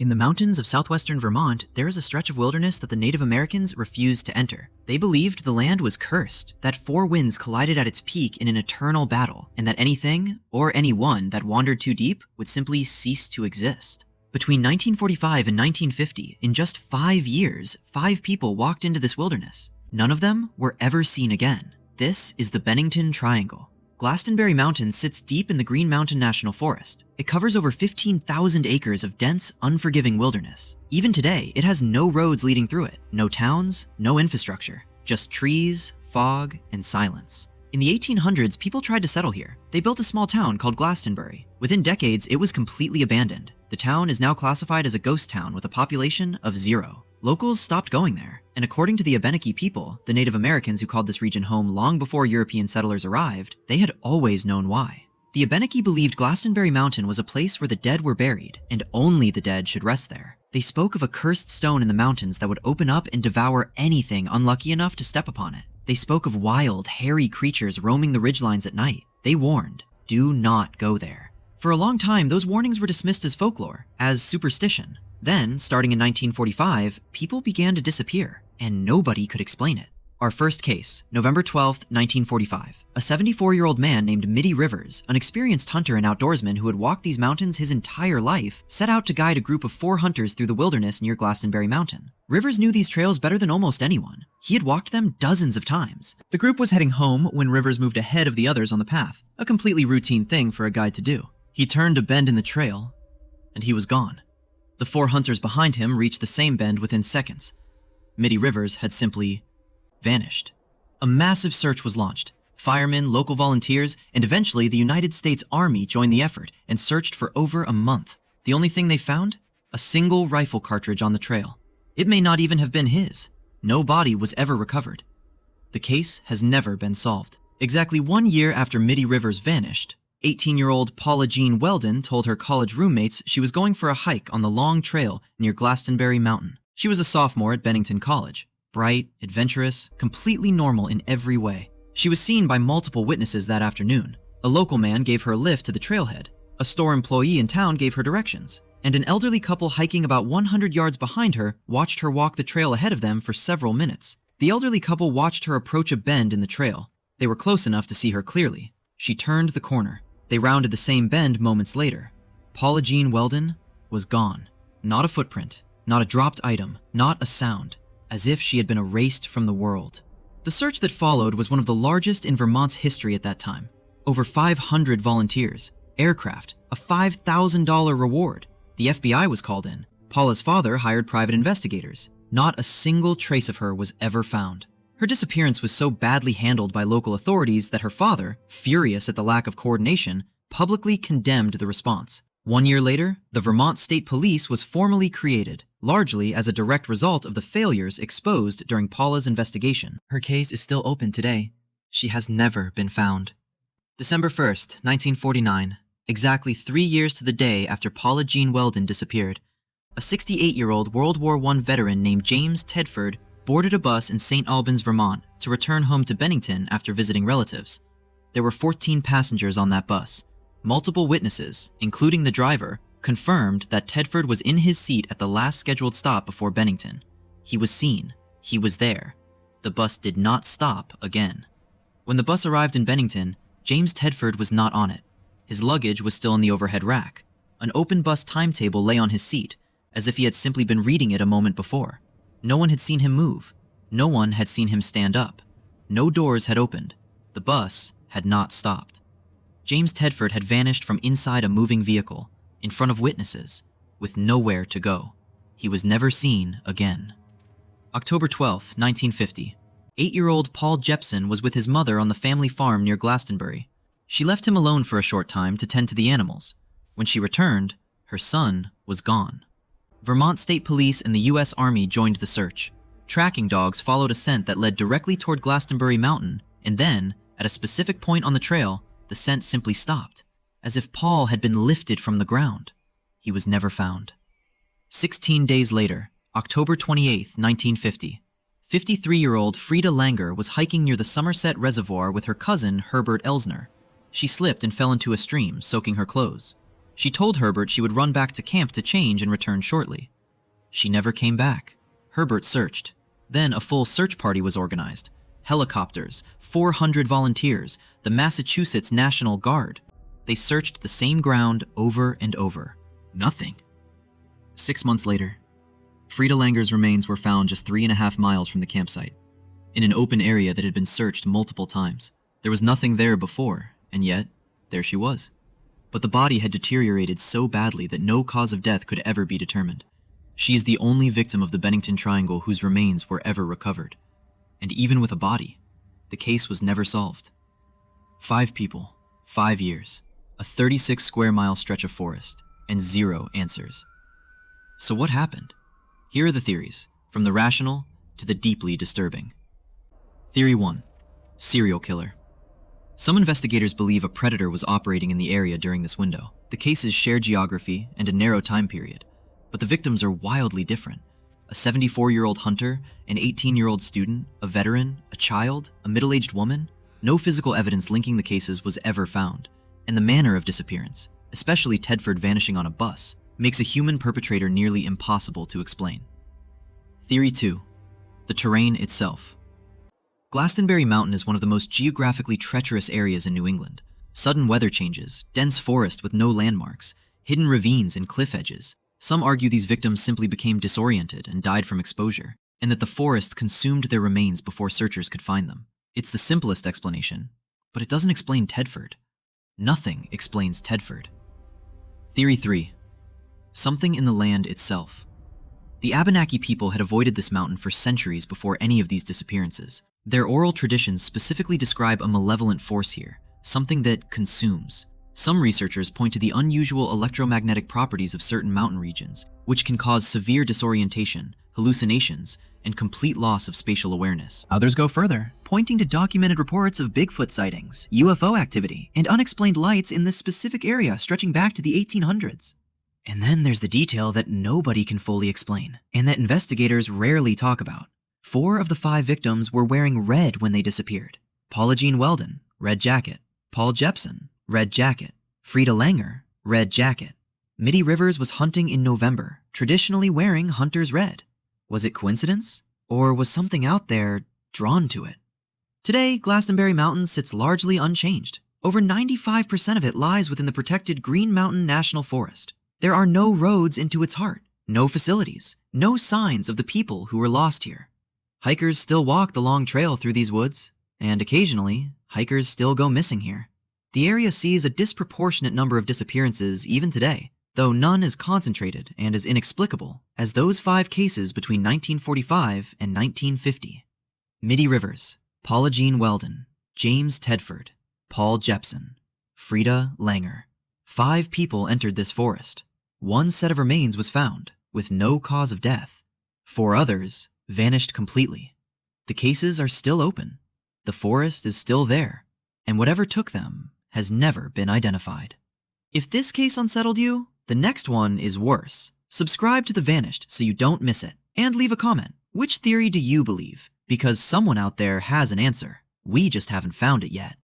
In the mountains of southwestern Vermont, there is a stretch of wilderness that the Native Americans refused to enter. They believed the land was cursed, that four winds collided at its peak in an eternal battle, and that anything, or anyone, that wandered too deep would simply cease to exist. Between 1945 and 1950, in just 5 years, 5 people walked into this wilderness. None of them were ever seen again. This is the Bennington Triangle. Glastenbury Mountain sits deep in the Green Mountain National Forest. It covers over 15,000 acres of dense, unforgiving wilderness. Even today, it has no roads leading through it, no towns, no infrastructure, just trees, fog, and silence. In the 1800s, people tried to settle here. They built a small town called Glastenbury. Within decades, it was completely abandoned. The town is now classified as a ghost town with a population of 0. Locals stopped going there, and according to the Abenaki people, the Native Americans who called this region home long before European settlers arrived, they had always known why. The Abenaki believed Glastenbury Mountain was a place where the dead were buried, and only the dead should rest there. They spoke of a cursed stone in the mountains that would open up and devour anything unlucky enough to step upon it. They spoke of wild, hairy creatures roaming the ridgelines at night. They warned, do not go there. For a long time, those warnings were dismissed as folklore, as superstition. Then, starting in 1945, people began to disappear, and nobody could explain it. Our first case, November 12, 1945. A 74-year-old man named Middie Rivers, an experienced hunter and outdoorsman who had walked these mountains his entire life, set out to guide a group of 4 hunters through the wilderness near Glastenbury Mountain. Rivers knew these trails better than almost anyone. He had walked them dozens of times. The group was heading home when Rivers moved ahead of the others on the path, a completely routine thing for a guide to do. He turned a bend in the trail, and he was gone. The 4 hunters behind him reached the same bend within seconds. Middie Rivers had simply vanished. A massive search was launched. Firemen, local volunteers, and eventually the United States Army joined the effort and searched for over a month. The only thing they found? A single rifle cartridge on the trail. It may not even have been his. No body was ever recovered. The case has never been solved. Exactly 1 year after Middie Rivers vanished, 18-year-old Paula Welden told her college roommates she was going for a hike on the long trail near Glastenbury Mountain. She was a sophomore at Bennington College. Bright, adventurous, completely normal in every way. She was seen by multiple witnesses that afternoon. A local man gave her a lift to the trailhead. A store employee in town gave her directions. And an elderly couple hiking about 100 yards behind her watched her walk the trail ahead of them for several minutes. The elderly couple watched her approach a bend in the trail. They were close enough to see her clearly. She turned the corner. They rounded the same bend moments later. Paula Welden was gone. Not a footprint, not a dropped item, not a sound, as if she had been erased from the world. The search that followed was one of the largest in Vermont's history at that time. Over 500 volunteers, aircraft, a $5,000 reward. The FBI was called in. Paula's father hired private investigators. Not a single trace of her was ever found. Her disappearance was so badly handled by local authorities that her father, furious at the lack of coordination, publicly condemned the response. 1 year later, the Vermont State Police was formally created, largely as a direct result of the failures exposed during Paula's investigation. Her case is still open today. She has never been found. December 1st, 1949, exactly 3 years to the day after Paula Welden disappeared, a 68-year-old World War I veteran named James Tedford boarded a bus in St. Albans, Vermont, to return home to Bennington after visiting relatives. There were 14 passengers on that bus. Multiple witnesses, including the driver, confirmed that Tedford was in his seat at the last scheduled stop before Bennington. He was seen. He was there. The bus did not stop again. When the bus arrived in Bennington, James Tedford was not on it. His luggage was still in the overhead rack. An open bus timetable lay on his seat, as if he had simply been reading it a moment before. No one had seen him move. No one had seen him stand up. No doors had opened. The bus had not stopped. James Tedford had vanished from inside a moving vehicle, in front of witnesses, with nowhere to go. He was never seen again. October 12, 1950. 8-year-old Paul Jepson was with his mother on the family farm near Glastenbury. She left him alone for a short time to tend to the animals. When she returned, her son was gone. Vermont State Police and the U.S. Army joined the search. Tracking dogs followed a scent that led directly toward Glastenbury Mountain, and then, at a specific point on the trail, the scent simply stopped, as if Paul had been lifted from the ground. He was never found. 16 days later, October 28, 1950, 53-year-old Frieda Langer was hiking near the Somerset Reservoir with her cousin Herbert Elsner. She slipped and fell into a stream, soaking her clothes. She told Herbert she would run back to camp to change and return shortly. She never came back. Herbert searched. Then a full search party was organized. Helicopters, 400 volunteers, the Massachusetts National Guard. They searched the same ground over and over. Nothing. 6 months later, Frieda Langer's remains were found just 3.5 miles from the campsite, in an open area that had been searched multiple times. There was nothing there before, and yet, there she was. But the body had deteriorated so badly that no cause of death could ever be determined. She is the only victim of the Bennington Triangle whose remains were ever recovered. And even with a body, the case was never solved. 5 people, 5 years, a 36 square mile stretch of forest, and 0 answers. So what happened? Here are the theories, from the rational to the deeply disturbing. Theory 1. Serial killer. Some investigators believe a predator was operating in the area during this window. The cases share geography and a narrow time period, but the victims are wildly different. A 74-year-old hunter, an 18-year-old student, a veteran, a child, a middle-aged woman. No physical evidence linking the cases was ever found, and the manner of disappearance, especially Tedford vanishing on a bus, makes a human perpetrator nearly impossible to explain. Theory 2. The terrain itself. Glastenbury Mountain is one of the most geographically treacherous areas in New England. Sudden weather changes, dense forest with no landmarks, hidden ravines and cliff edges. Some argue these victims simply became disoriented and died from exposure, and that the forest consumed their remains before searchers could find them. It's the simplest explanation, but it doesn't explain Tedford. Nothing explains Tedford. Theory 3. Something in the land itself. The Abenaki people had avoided this mountain for centuries before any of these disappearances. Their oral traditions specifically describe a malevolent force here, something that consumes. Some researchers point to the unusual electromagnetic properties of certain mountain regions, which can cause severe disorientation, hallucinations, and complete loss of spatial awareness. Others go further, pointing to documented reports of Bigfoot sightings, UFO activity, and unexplained lights in this specific area stretching back to the 1800s. And then there's the detail that nobody can fully explain, and that investigators rarely talk about. 4 of the 5 victims were wearing red when they disappeared. Paula Jean Welden, red jacket. Paul Jepson, red jacket. Frieda Langer, red jacket. Middie Rivers was hunting in November, traditionally wearing hunter's red. Was it coincidence? Or was something out there drawn to it? Today, Glastenbury Mountain sits largely unchanged. Over 95% of it lies within the protected Green Mountain National Forest. There are no roads into its heart, no facilities, no signs of the people who were lost here. Hikers still walk the long trail through these woods, and occasionally, hikers still go missing here. The area sees a disproportionate number of disappearances even today, though none as concentrated and as inexplicable as those 5 cases between 1945 and 1950. Middie Rivers, Paula Jean Welden, James Tedford, Paul Jepson, Frieda Langer. 5 people entered this forest. 1 set of remains was found, with no cause of death. 4 others vanished completely. The cases are still open. The forest is still there, and whatever took them has never been identified. If this case unsettled you, the next one is worse. Subscribe to The Vanished so you don't miss it, and leave a comment. Which theory do you believe? Because someone out there has an answer. We just haven't found it yet.